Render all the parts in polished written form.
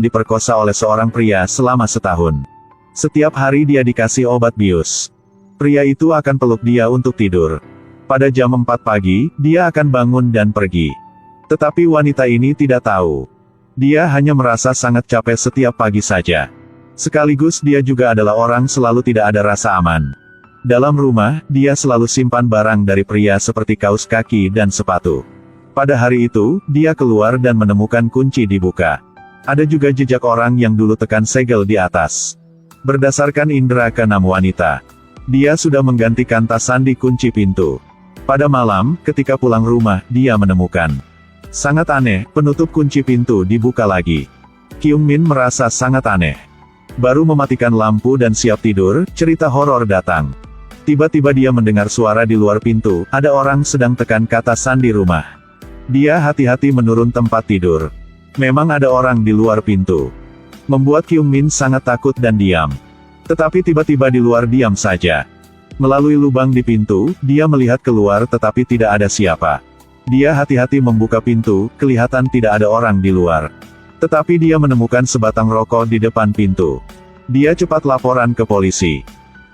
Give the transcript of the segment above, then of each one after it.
diperkosa oleh seorang pria selama setahun. Setiap hari dia dikasih obat bius. Pria itu akan peluk dia untuk tidur. Pada jam 4 pagi, dia akan bangun dan pergi. Tetapi wanita ini tidak tahu. Dia hanya merasa sangat capek setiap pagi saja. Sekaligus dia juga adalah orang selalu tidak ada rasa aman. Dalam rumah, dia selalu simpan barang dari pria seperti kaos kaki dan sepatu. Pada hari itu, dia keluar dan menemukan kunci dibuka. Ada juga jejak orang yang dulu tekan segel di atas. Berdasarkan indera keenam wanita, dia sudah menggantikan tas sandi kunci pintu. Pada malam, ketika pulang rumah, dia menemukan. Sangat aneh, penutup kunci pintu dibuka lagi. Kyung Min merasa sangat aneh. Baru mematikan lampu dan siap tidur, cerita horor datang. Tiba-tiba dia mendengar suara di luar pintu, ada orang sedang tekan kata sandi rumah. Dia hati-hati menurun tempat tidur. Memang ada orang di luar pintu. Membuat Kyung Min sangat takut dan diam. Tetapi tiba-tiba di luar diam saja. Melalui lubang di pintu, dia melihat keluar tetapi tidak ada siapa. Dia hati-hati membuka pintu, kelihatan tidak ada orang di luar. Tetapi dia menemukan sebatang rokok di depan pintu. Dia cepat laporan ke polisi.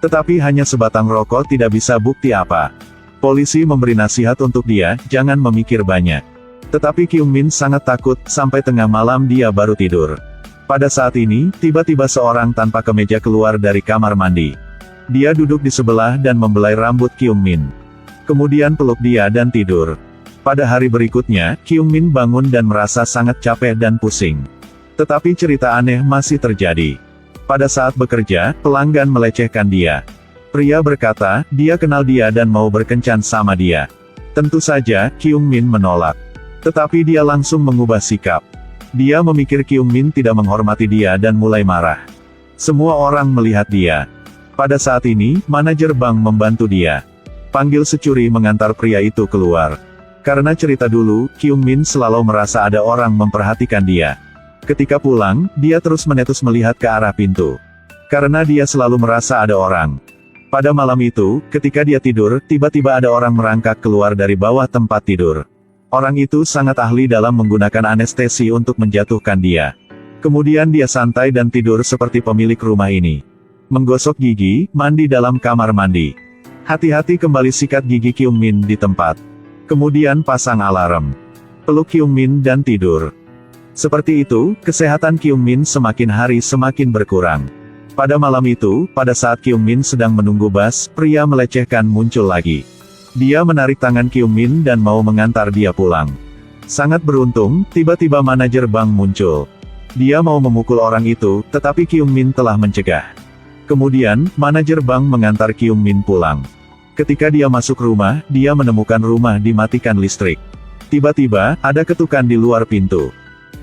Tetapi hanya sebatang rokok tidak bisa bukti apa. Polisi memberi nasihat untuk dia, jangan memikir banyak. Tetapi Kyung Min sangat takut, sampai tengah malam dia baru tidur. Pada saat ini, tiba-tiba seorang tanpa kemeja keluar dari kamar mandi. Dia duduk di sebelah dan membelai rambut Kyung Min. Kemudian peluk dia dan tidur. Pada hari berikutnya, Kyung Min bangun dan merasa sangat capek dan pusing. Tetapi cerita aneh masih terjadi. Pada saat bekerja, pelanggan melecehkan dia. Pria berkata, dia kenal dia dan mau berkencan sama dia. Tentu saja, Kyung Min menolak. Tetapi dia langsung mengubah sikap. Dia memikir Kyung Min tidak menghormati dia dan mulai marah. Semua orang melihat dia. Pada saat ini, manajer bank membantu dia. Panggil securi mengantar pria itu keluar. Karena cerita dulu, Kyung Min selalu merasa ada orang memperhatikan dia. Ketika pulang, dia terus menetus melihat ke arah pintu. Karena dia selalu merasa ada orang. Pada malam itu, ketika dia tidur, tiba-tiba ada orang merangkak keluar dari bawah tempat tidur. Orang itu sangat ahli dalam menggunakan anestesi untuk menjatuhkan dia. Kemudian dia santai dan tidur seperti pemilik rumah ini. Menggosok gigi, mandi dalam kamar mandi. Hati-hati kembali sikat gigi Kyung Min di tempat. Kemudian pasang alarm. Peluk Kyung Min dan tidur. Seperti itu, kesehatan Kyung Min semakin hari semakin berkurang. Pada malam itu, pada saat Kyung Min sedang menunggu bus, pria melecehkan muncul lagi. Dia menarik tangan Kyung Min dan mau mengantar dia pulang. Sangat beruntung, tiba-tiba manajer bank muncul. Dia mau memukul orang itu, tetapi Kyung Min telah mencegah. Kemudian, manajer bank mengantar Kyung Min pulang. Ketika dia masuk rumah, dia menemukan rumah dimatikan listrik. Tiba-tiba, ada ketukan di luar pintu.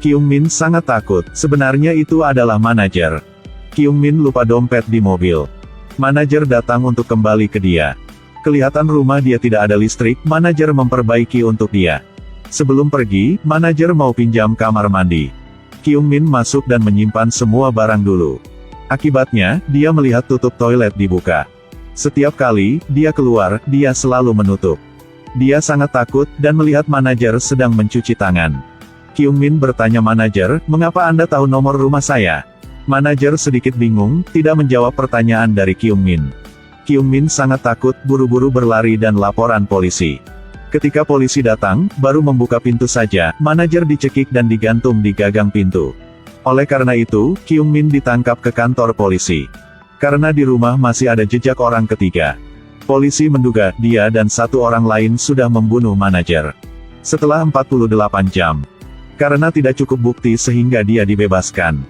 Kyung Min sangat takut, sebenarnya itu adalah manajer. Kyung Min lupa dompet di mobil. Manajer datang untuk kembali ke dia. Kelihatan rumah dia tidak ada listrik, manajer memperbaiki untuk dia. Sebelum pergi, manajer mau pinjam kamar mandi. Kyung Min masuk dan menyimpan semua barang dulu. Akibatnya, dia melihat tutup toilet dibuka. Setiap kali dia keluar, dia selalu menutup. Dia sangat takut, dan melihat manajer sedang mencuci tangan. Kyung Min bertanya manajer, mengapa Anda tahu nomor rumah saya? Manajer sedikit bingung, tidak menjawab pertanyaan dari Kyung Min. Kyung Min sangat takut, buru-buru berlari dan laporan polisi. Ketika polisi datang, baru membuka pintu saja, manajer dicekik dan digantung di gagang pintu. Oleh karena itu, Kyung Min ditangkap ke kantor polisi. Karena di rumah masih ada jejak orang ketiga. Polisi menduga, dia dan satu orang lain sudah membunuh manajer. Setelah 48 jam. Karena tidak cukup bukti sehingga dia dibebaskan.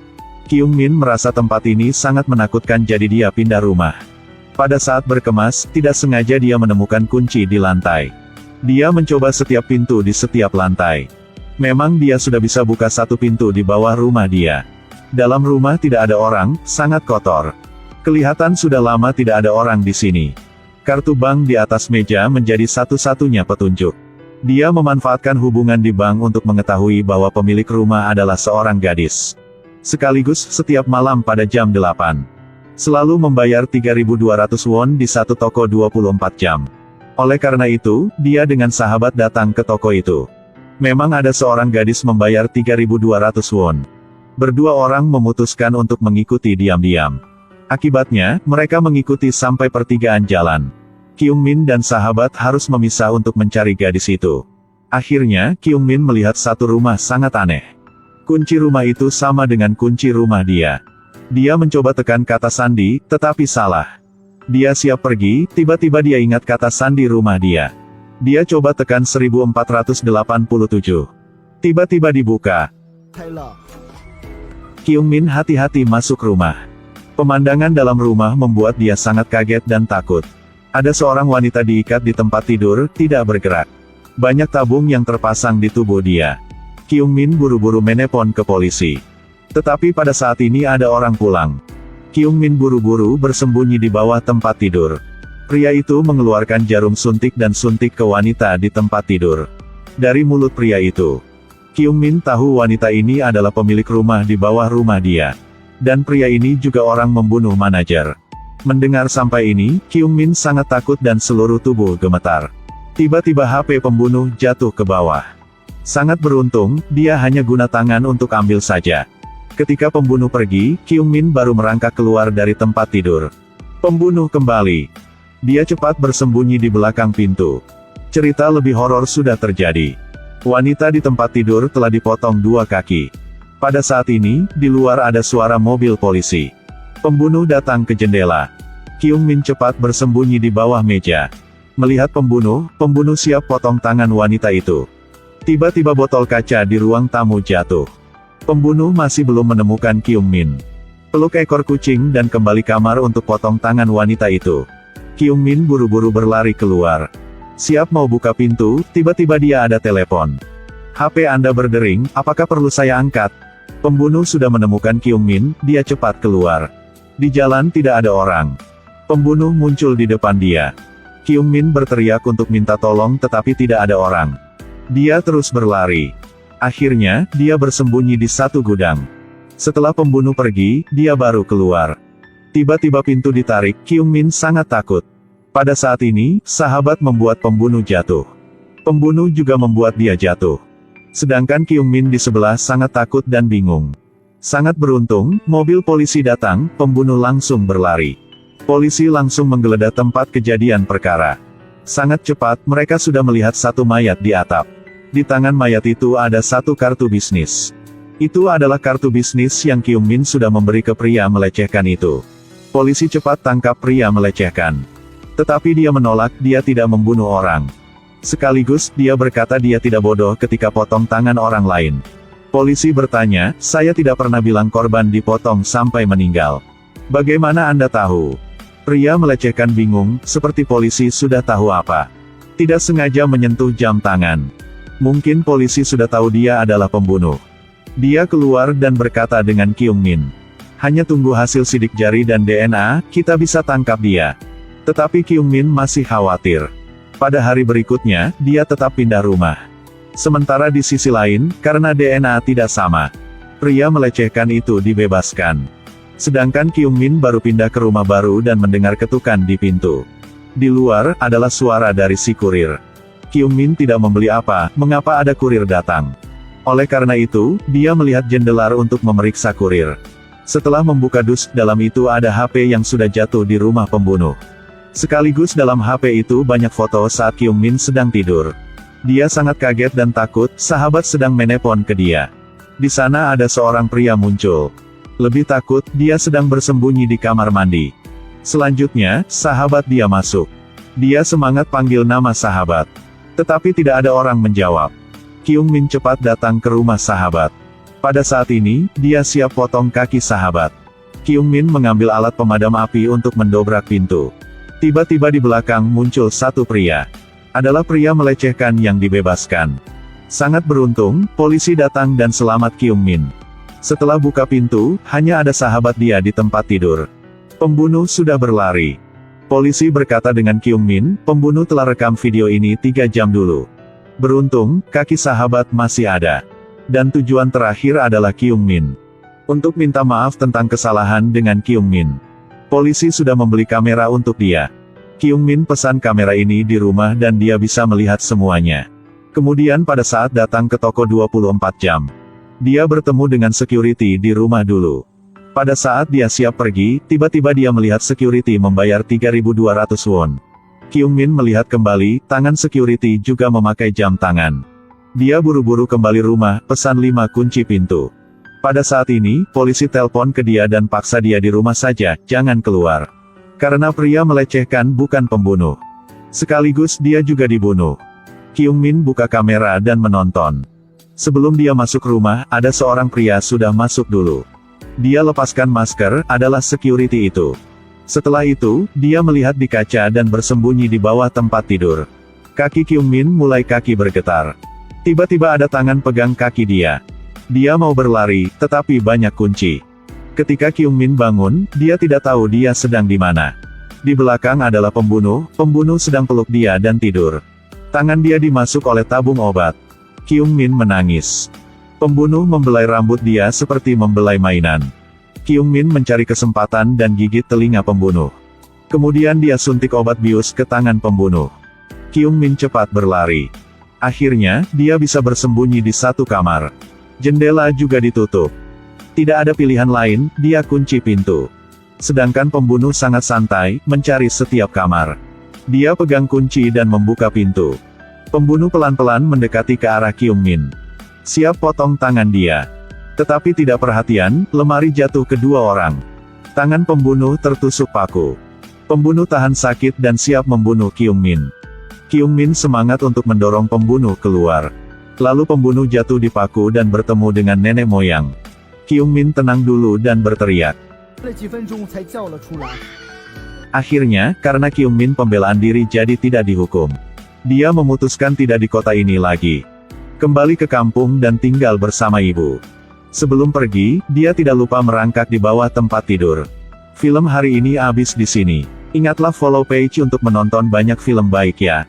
Kyung Min merasa tempat ini sangat menakutkan jadi dia pindah rumah. Pada saat berkemas, tidak sengaja dia menemukan kunci di lantai. Dia mencoba setiap pintu di setiap lantai. Memang dia sudah bisa buka satu pintu di bawah rumah dia. Dalam rumah tidak ada orang, sangat kotor. Kelihatan sudah lama tidak ada orang di sini. Kartu bank di atas meja menjadi satu-satunya petunjuk. Dia memanfaatkan hubungan di bank untuk mengetahui bahwa pemilik rumah adalah seorang gadis. Sekaligus, setiap malam pada jam 8. Selalu membayar 3.200 won di satu toko 24 jam. Oleh karena itu, dia dengan sahabat datang ke toko itu. Memang ada seorang gadis membayar 3.200 won. Berdua orang memutuskan untuk mengikuti diam-diam. Akibatnya, mereka mengikuti sampai pertigaan jalan. Kyung Min dan sahabat harus memisah untuk mencari gadis itu. Akhirnya, Kyung Min melihat satu rumah sangat aneh. Kunci rumah itu sama dengan kunci rumah dia. Dia mencoba tekan kata sandi, tetapi salah. Dia siap pergi, tiba-tiba dia ingat kata sandi rumah dia. Dia coba tekan 1487. Tiba-tiba dibuka. Kyung Min hati-hati masuk rumah. Pemandangan dalam rumah membuat dia sangat kaget dan takut. Ada seorang wanita diikat di tempat tidur, tidak bergerak. Banyak tabung yang terpasang di tubuh dia. Kyung Min buru-buru menelpon ke polisi. Tetapi pada saat ini ada orang pulang. Kyung Min buru-buru bersembunyi di bawah tempat tidur. Pria itu mengeluarkan jarum suntik dan suntik ke wanita di tempat tidur. Dari mulut pria itu, Kyung Min tahu wanita ini adalah pemilik rumah di bawah rumah dia. Dan pria ini juga orang membunuh manajer. Mendengar sampai ini, Kyung Min sangat takut dan seluruh tubuh gemetar. Tiba-tiba HP pembunuh jatuh ke bawah. Sangat beruntung, dia hanya guna tangan untuk ambil saja. Ketika pembunuh pergi, Kyung Min baru merangkak keluar dari tempat tidur. Pembunuh kembali. Dia cepat bersembunyi di belakang pintu. Cerita lebih horor sudah terjadi. Wanita di tempat tidur telah dipotong 2 kaki. Pada saat ini, di luar ada suara mobil polisi. Pembunuh datang ke jendela. Kyung Min cepat bersembunyi di bawah meja. Melihat pembunuh siap potong tangan wanita itu. Tiba-tiba botol kaca di ruang tamu jatuh. Pembunuh masih belum menemukan Kyung Min. Peluk ekor kucing dan kembali kamar untuk potong tangan wanita itu. Kyung Min buru-buru berlari keluar. Siap mau buka pintu, tiba-tiba dia ada telepon. HP Anda berdering, apakah perlu saya angkat? Pembunuh sudah menemukan Kyung Min, dia cepat keluar. Di jalan tidak ada orang. Pembunuh muncul di depan dia. Kyung Min berteriak untuk minta tolong tetapi tidak ada orang. Dia terus berlari. Akhirnya, dia bersembunyi di satu gudang. Setelah pembunuh pergi, dia baru keluar. Tiba-tiba pintu ditarik, Kyung Min sangat takut. Pada saat ini, sahabat membuat pembunuh jatuh. Pembunuh juga membuat dia jatuh. Sedangkan Kyung Min di sebelah sangat takut dan bingung. Sangat beruntung, mobil polisi datang, pembunuh langsung berlari. Polisi langsung menggeledah tempat kejadian perkara. Sangat cepat, mereka sudah melihat satu mayat di atap. Di tangan mayat itu ada satu kartu bisnis. Itu adalah kartu bisnis yang Kyung Min sudah memberi ke pria melecehkan itu. Polisi cepat tangkap pria melecehkan. Tetapi dia menolak, dia tidak membunuh orang. Sekaligus, dia berkata dia tidak bodoh ketika potong tangan orang lain. Polisi bertanya, saya tidak pernah bilang korban dipotong sampai meninggal. Bagaimana Anda tahu? Pria melecehkan bingung, seperti polisi sudah tahu apa. Tidak sengaja menyentuh jam tangan. Mungkin polisi sudah tahu dia adalah pembunuh. Dia keluar dan berkata dengan Kyung Min. Hanya tunggu hasil sidik jari dan DNA, kita bisa tangkap dia. Tetapi Kyung Min masih khawatir. Pada hari berikutnya, dia tetap pindah rumah. Sementara di sisi lain, karena DNA tidak sama, pria melecehkan itu dibebaskan. Sedangkan Kyung Min baru pindah ke rumah baru dan mendengar ketukan di pintu. Di luar, adalah suara dari si kurir. Kyung Min tidak membeli apa, mengapa ada kurir datang. Oleh karena itu, dia melihat jendela untuk memeriksa kurir. Setelah membuka dus, dalam itu ada HP yang sudah jatuh di rumah pembunuh. Sekaligus dalam HP itu banyak foto saat Kyung Min sedang tidur. Dia sangat kaget dan takut, sahabat sedang menelpon ke dia. Di sana ada seorang pria muncul. Lebih takut, dia sedang bersembunyi di kamar mandi. Selanjutnya, sahabat dia masuk. Dia semangat panggil nama sahabat. Tetapi tidak ada orang menjawab. Kyung Min cepat datang ke rumah sahabat. Pada saat ini, dia siap potong kaki sahabat. Kyung Min mengambil alat pemadam api untuk mendobrak pintu. Tiba-tiba di belakang muncul satu pria. Adalah pria melecehkan yang dibebaskan. Sangat beruntung, polisi datang dan selamat Kyung Min. Setelah buka pintu, hanya ada sahabat dia di tempat tidur. Pembunuh sudah berlari. Polisi berkata dengan Kyung Min, pembunuh telah rekam video ini 3 jam dulu. Beruntung, kaki sahabat masih ada. Dan tujuan terakhir adalah Kyung Min. Untuk minta maaf tentang kesalahan dengan Kyung Min. Polisi sudah membeli kamera untuk dia. Kyung Min pesan kamera ini di rumah dan dia bisa melihat semuanya. Kemudian pada saat datang ke toko 24 jam. Dia bertemu dengan security di rumah dulu. Pada saat dia siap pergi, tiba-tiba dia melihat security membayar 3.200 won. Kyung-min melihat kembali, tangan security juga memakai jam tangan. Dia buru-buru kembali rumah, pesan 5 kunci pintu. Pada saat ini, polisi telepon ke dia dan paksa dia di rumah saja, jangan keluar. Karena pria melecehkan bukan pembunuh. Sekaligus dia juga dibunuh. Kyung-min buka kamera dan menonton. Sebelum dia masuk rumah, ada seorang pria sudah masuk dulu. Dia lepaskan masker, adalah security itu. Setelah itu, dia melihat di kaca dan bersembunyi di bawah tempat tidur. Kaki Kyung-min mulai kaki bergetar. Tiba-tiba ada tangan pegang kaki dia. Dia mau berlari, tetapi banyak kunci. Ketika Kyung-min bangun, dia tidak tahu dia sedang di mana. Di belakang adalah pembunuh sedang peluk dia dan tidur. Tangan dia dimasuk oleh tabung obat. Kyung-min menangis. Pembunuh membelai rambut dia seperti membelai mainan. Kyung-min mencari kesempatan dan gigit telinga pembunuh. Kemudian dia suntik obat bius ke tangan pembunuh. Kyung-min cepat berlari. Akhirnya, dia bisa bersembunyi di satu kamar. Jendela juga ditutup. Tidak ada pilihan lain, dia kunci pintu. Sedangkan pembunuh sangat santai, mencari setiap kamar. Dia pegang kunci dan membuka pintu. Pembunuh pelan-pelan mendekati ke arah Kyung-min. Siap potong tangan dia. Tetapi tidak perhatian, lemari jatuh ke 2 orang. Tangan pembunuh tertusuk paku. Pembunuh tahan sakit dan siap membunuh Kyung-min. Kyung-min semangat untuk mendorong pembunuh keluar. Lalu pembunuh jatuh di paku dan bertemu dengan nenek moyang. Kyung-min tenang dulu dan berteriak. Akhirnya, karena Kyung-min pembelaan diri jadi tidak dihukum. Dia memutuskan tidak di kota ini lagi. Kembali ke kampung dan tinggal bersama ibu. Sebelum pergi, dia tidak lupa merangkak di bawah tempat tidur. Film hari ini habis di sini. Ingatlah follow page untuk menonton banyak film baik ya.